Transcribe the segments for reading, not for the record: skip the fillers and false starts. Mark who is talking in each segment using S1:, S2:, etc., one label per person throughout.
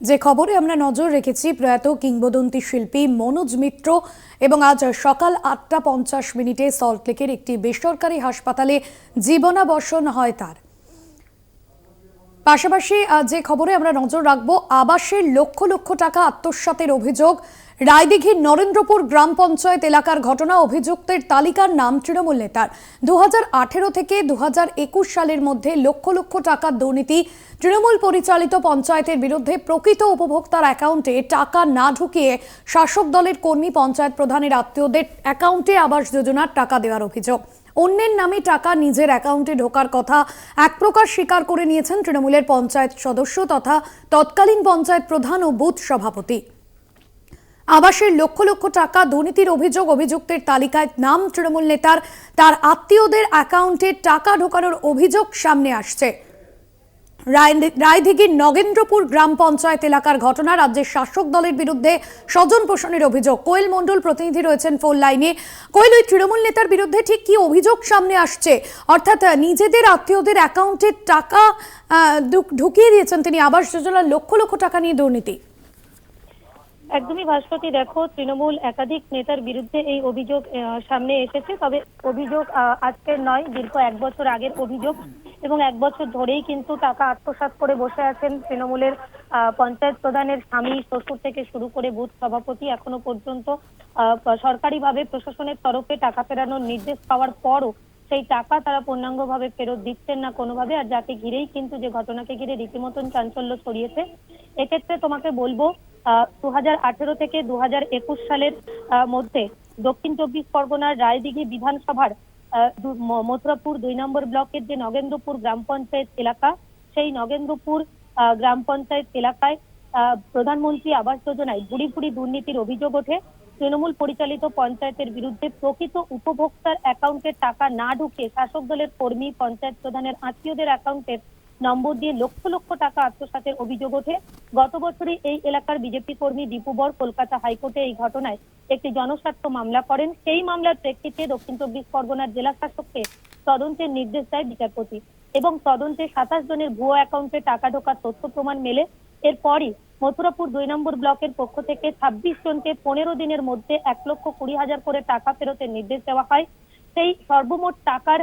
S1: যে খবরে আমরা নজর রেখেছি প্রয়াত কিংবদন্তি শিল্পী মনোজ মিত্র এবং আজ সকাল 8:50 সল্টলেকের একটি বেসরকারি হাসপাতালে জীবনাবসান হয় তার। পাশাপাশি যে খবরে আমরা নজর রাখবো, আবাসের লক্ষ লক্ষ টাকা আত্মসাতের অভিযোগ। রায়দিঘির নরেন্দ্রপুর গ্রাম পঞ্চায়েত এলাকার ঘটনা। অভিযুক্তের তালিকার নাম তৃণমূল নেতার। 2018 থেকে 2021 সালের মধ্যে লক্ষ লক্ষ টাকার দুর্নীতি। তৃণমূল পরিচালিত পঞ্চায়েতের বিরুদ্ধে প্রকৃত উপভোক্তার অ্যাকাউন্টে টাকা না ঢুকিয়ে শাসক দলের কর্মী পঞ্চায়েত প্রধানের আত্মীয়দের অ্যাকাউন্টে আবাস যোজনার টাকা দেওয়ার অভিযোগ। অন্যের নামে টাকা নিজের অ্যাকাউন্টে ঢোকার কথা এক প্রকার স্বীকার করে নিয়েছেন তৃণমূলের পঞ্চায়েত সদস্য তথা তৎকালীন পঞ্চায়েত প্রধান ও বুথ সভাপতি। আবাসের লক্ষ লক্ষ টাকা দুর্নীতির অভিযোগ। অভিযুক্তের তালিকায় নাম তৃণমূল নেতার। তার আত্মীয়দের অ্যাকাউন্টে টাকা ঢোকানোর অভিযোগ সামনে আসছে। রায়দিঘির নগেন্দ্রপুর গ্রাম পঞ্চায়েত এলাকার ঘটনা। রাজ্যের শাসক দলের বিরুদ্ধে স্বজন পোষণের অভিযোগ। কোয়েল মণ্ডল প্রতিনিধি রয়েছেন ফোন লাইনে। কোয়েল, ওই তৃণমূল নেতার বিরুদ্ধে ঠিক কি অভিযোগ সামনে আসছে? অর্থাৎ নিজেদের আত্মীয়দের অ্যাকাউন্টে টাকা ঢুকিয়ে দিয়েছেন তিনি, আবাস যোজনার লক্ষ লক্ষ টাকা নিয়ে দুর্নীতি।
S2: একদমই ভাস্বতী, দেখো, তৃণমূল একাধিক নেতার বিরুদ্ধে এই অভিযোগ সামনে এসেছে। তবে অভিযোগ আজকের নয়, দীর্ঘ 1 বছর আগের অভিযোগ এবং 1 বছর ধরেই কিন্তু টাকা আত্মসাৎ করে বসে আছেন তৃণমূলের পঞ্চায়েত প্রধানের স্বামী, শ্বশুর থেকে শুরু করে বুথ সভাপতি। এখনো পর্যন্ত সরকারিভাবে প্রশাসনের তরফে টাকা ফেরানোর নির্দেশ পাওয়ার পরও সেই টাকা তারা পূর্ণাঙ্গভাবে ফেরত দিচ্ছেন না কোনোভাবে। আর যাকে ঘিরেই কিন্তু যে ঘটনাকে ঘিরে রীতিমতন চাঞ্চল্য ছড়িয়েছে। এক্ষেত্রে তোমাকে বলবো, 2018 থেকে 2021 সালের মধ্যে দক্ষিণ 24 পরগনার রায়দিঘি বিধানসভার মথুরাপুর 2 নম্বর ব্লকের যে নগেন্দ্রপুর গ্রাম পঞ্চায়েত এলাকা, সেই নগেন্দ্রপুর গ্রাম পঞ্চায়েত এলাকায় প্রধানমন্ত্রী আবাস যোজনায় ভুরি ভুরি দুর্নীতির অভিযোগ ওঠে। তৃণমূল পরিচালিত পঞ্চায়েতের বিরুদ্ধে প্রকৃত উপভোক্তার অ্যাকাউন্টে টাকা না ঢুকিয়ে শাসক দলের কর্মী, পঞ্চায়েত প্রধানের আত্মীয়দের অ্যাকাউন্টের নম্বর দিয়ে লক্ষ লক্ষ টাকা আত্মসাতের অভিযোগ ওঠে। গত বছরই এই এলাকার বিজেপি কর্মী দীপু বর কলকাতা হাইকোর্টে এই ঘটনায় একটি জনস্বার্থ মামলা করেন। সেই মামলার প্রেক্ষিতে দক্ষিণ 24 পরগনার জেলা শাসককে তদন্তের নির্দেশ দেয় বিচারপতি এবং তদন্তে 27 জনের ভুয়ো অ্যাকাউন্টে টাকা ঢোকার তথ্য প্রমাণ মেলে। এরপরই মথুরাপুর 2 নম্বর ব্লকের পক্ষ থেকে 26 জনকে 15 দিনের মধ্যে 1,20,000 করে টাকা ফেরতের নির্দেশ দেওয়া হয়। সেই সর্বমোট টাকার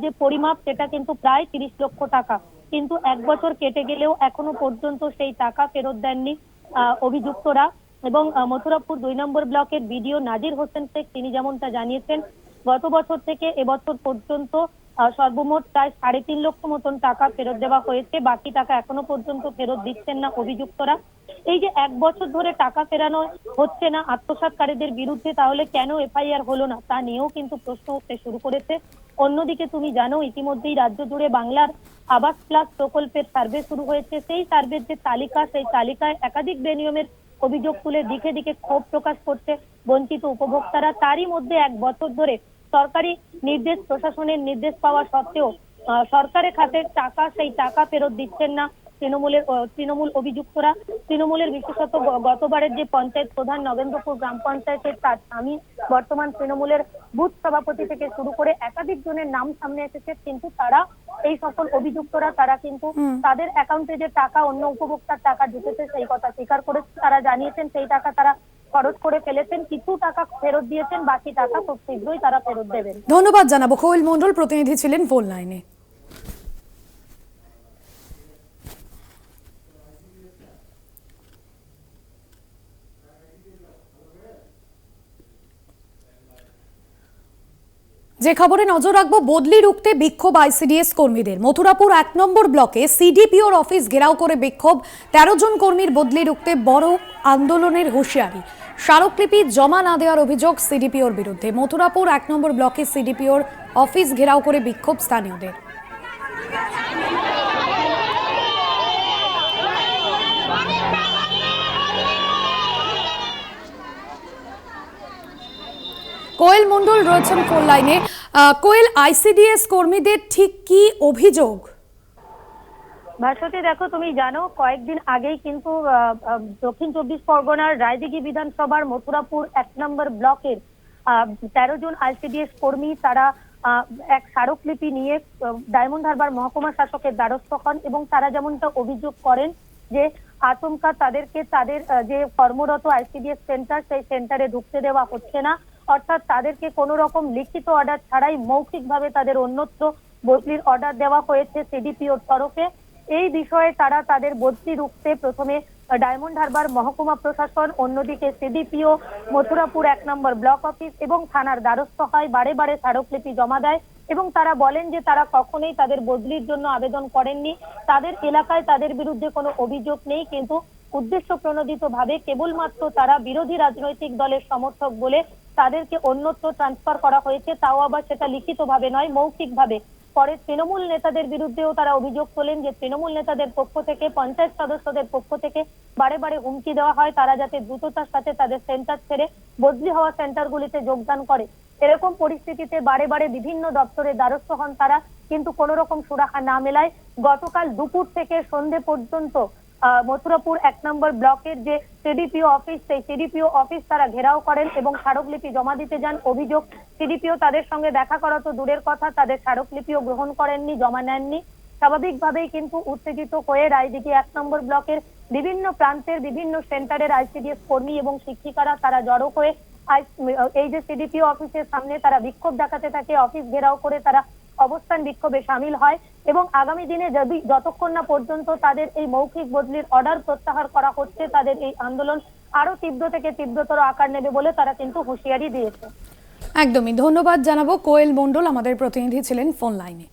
S2: যে পরিমাপ, সেটা কিন্তু প্রায় 30 লক্ষ টাকা। কিন্তু 1 বছর কেটে গেলেও এখনো পর্যন্ত সেই টাকা ফেরত দেননি অভিযুক্তরা। এবং মথুরাপুর 2 নম্বর ব্লকের বিডিও নাজির হোসেন শেখ তিনি যেমনটা জানিয়েছেন, গত বছর থেকে এবছর পর্যন্ত সর্বমোট প্রায় 3.5 লক্ষ মতন টাকা ফেরত দেওয়া হয়েছে। বাকি টাকা এখনো পর্যন্ত ফেরত দিচ্ছেন না অভিযুক্তরা। এই যে 1 বছর ধরে টাকা ফেরানো হচ্ছে না আত্মসাৎকারীদের বিরুদ্ধে, তাহলে কেন এফআইআর হলো না তা নিয়েও কিন্তু প্রশ্ন উঠতে শুরু করেছে। অন্যদিকে তুমি জানো, ইতিমধ্যেই রাজ্য জুড়ে বাংলার আবাস প্লাস প্রকল্পের সার্ভে শুরু হয়েছে। সেই সার্ভের যে তালিকা, সেই তালিকায় একাধিক বেনিয়মের অভিযোগ তুলে দিকে দিকে ক্ষোভ প্রকাশ করছে বঞ্চিত উপভোক্তারা। তারই মধ্যে 1 বছর ধরে সরকারি নির্দেশ, প্রশাসনের নির্দেশ পাওয়া সত্ত্বেও সরকারের খাতে টাকা, সেই টাকা ফেরত দিচ্ছেন না তৃণমূল অভিযুক্তরা। তৃণমূলের বিশেষত গতবারের যে পঞ্চায়েত প্রধান নগেন্দ্রপুর গ্রাম পঞ্চায়েতের, তার স্বামী বর্তমান তৃণমূলের বুথ সভাপতি থেকে শুরু করে একাধিক জনের নাম সামনে এসেছে। কিন্তু তারা, এই সকল অভিযুক্তরা, তারা কিন্তু তাদের অ্যাকাউন্টে যে টাকা, অন্য উপভোক্তার টাকা ঢুকেছে সেই কথা স্বীকার করেছে। তারা জানিয়েছেন সেই টাকা তারা খরচ করে ফেলেছেন, কিছু টাকা ফেরত দিয়েছেন, বাকি টাকা খুব শীঘ্রই তারা ফেরত দেবেন।
S1: ধন্যবাদ জানাবো। কোয়েল মণ্ডল প্রতিনিধি ছিলেন ফোন লাইনে। যে খবরে নজর রাখবো, বদলি রুখতে বিক্ষোভ আইসিডিএস কর্মীদের। মথুরাপুর 1 নম্বর ব্লকে সিডিপিওর অফিস ঘেরাও করে বিক্ষোভ। 13 জন কর্মীর বদলি রুখতে বড় আন্দোলনের হুঁশিয়ারি। স্মারকলিপি জমা না দেওয়ার অভিযোগ সিডিপিওর বিরুদ্ধে। মথুরাপুর 1 নম্বর ব্লকে সিডিপিওর অফিস ঘেরাও করে বিক্ষোভ স্থানীয়দের। কোয়েল মণ্ডল রয়েছেন ফোন লাইনে। কোয়েল, আইসিডিএস কর্মীদের ঠিক কি অভিযোগ?
S2: ভাস্বতী, দেখো, তুমি জানো, কয়েকদিন আগেই কিন্তু দক্ষিণ 24 পরগনার রায়দিঘি বিধানসভার মথুরাপুর 1 নম্বর ব্লকের 13 জন আইসিডিএস কর্মী, তারা এক স্মারকলিপি নিয়ে ডায়মন্ড হারবার মহকুমা শাসকের দ্বারস্থ হন এবং তারা যেমনটা অভিযোগ করেন যে আচমকা তাদেরকে তাদের যে কর্মরত আইসিডিএস সেন্টার সেই সেন্টারে ঢুকতে দেওয়া হচ্ছে না। অর্থাৎ তাদেরকে কোনো রকম লিখিত অর্ডার ছাড়াই মৌখিকভাবে তাদের অন্যত্র বদলির অর্ডার দেওয়া হয়েছে সিডিপিওর তরফে। এই বিষয়ে তারা তাদের বদলি রুখতে প্রথমে ডায়মন্ড হারবার মহকুমা প্রশাসন, অন্যদিকে সিডিপিও, মথুরাপুর 1 নম্বর ব্লক অফিস এবং থানার দ্বারস্থ হয়, বারে বারে স্মারকলিপি জমা দেয় এবং তারা বলেন যে তারা কখনোই তাদের বদলির জন্য আবেদন করেননি। তাদের এলাকায় তাদের বিরুদ্ধে কোনো অভিযোগ নেই, কিন্তু উদ্দেশ্য প্রণোদিতভাবে কেবলমাত্র তারা বিরোধী রাজনৈতিক দলের সমর্থক বলে তাদেরকে অন্যত্র ট্রান্সফার করা হয়েছে, তাও আবার সেটা লিখিতভাবে নয়, মৌখিকভাবে। পরে তৃণমূল নেতাদের বিরুদ্ধেও তারা অভিযোগ তোলেন যে তৃণমূল নেতাদের পক্ষ থেকে, পঞ্চায়েত সদস্যদের পক্ষ থেকে বারে বারে হুমকি দেওয়া হয় তারা যাতে দ্রুততার সাথে তাদের সেন্টার ছেড়ে বদলি হওয়া সেন্টারগুলিতে যোগদান করে। এরকম পরিস্থিতিতে বারে বারে বিভিন্ন দপ্তরে দ্বারস্থ হন তারা, কিন্তু কোনো রকম সুরাহা না মেলায় গতকাল দুপুর থেকে সন্ধে পর্যন্ত মথুরাপুর 1 নম্বর ব্লকের যে সিডিপিও অফিস, সেই সিডিপিও অফিস তারা ঘেরাও করেন এবং স্মারকলিপি জমা দিতে যান। অভিযোগ, সিডিপিও তাদের সঙ্গে দেখা করা তো দূরের কথা, তাদের স্মারকলিপিও গ্রহণ করেননি, জমা নেননি। স্বাভাবিকভাবেই কিন্তু উত্তেজিত হয়ে রায়দিঘি 1 নম্বর ব্লকের বিভিন্ন প্রান্তের বিভিন্ন সেন্টারের আইসিডিএস কর্মী এবং শিক্ষিকারা তারা জড়ো হয়ে এই যে সিডিপিও অফিসের সামনে তারা বিক্ষোভ দেখাতে থাকে। অফিস ঘেরাও করে তারা অবস্থান বিক্ষোভে সামিল হয় এবং আগামী দিনে যতক্ষণ না পর্যন্ত তাদের এই মৌখিক বদলির অর্ডার প্রত্যাহার করা হচ্ছে, তাদের এই আন্দোলন আরো তীব্র থেকে তীব্রতর আকার নেবে বলে তারা কিন্তু হুঁশিয়ারি দিয়েছে।
S1: একদমই ধন্যবাদ জানাবো। কোয়েল মণ্ডল আমাদের প্রতিনিধি ছিলেন ফোন লাইনে।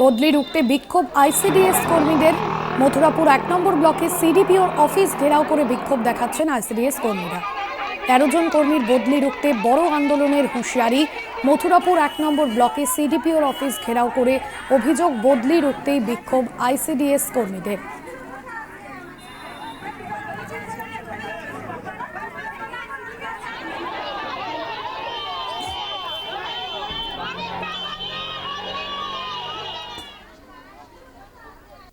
S1: বদলি রুখতে বিক্ষোভ আইসিডিএস কর্মীদের। মথুরাপুর 1 নম্বর ব্লকে সিডিপিওর অফিস ঘেরাও করে বিক্ষোভ দেখাচ্ছেন আইসিডিএস কর্মীরা। 13 জন কর্মীর বদলি রুখতে বড় আন্দোলনের হুঁশিয়ারি। মথুরাপুর 1 নম্বর ব্লকে সিডিপিওর অফিস ঘেরাও করে অভিযোগ, বদলি রুখতেই বিক্ষোভ আইসিডিএস কর্মীদের।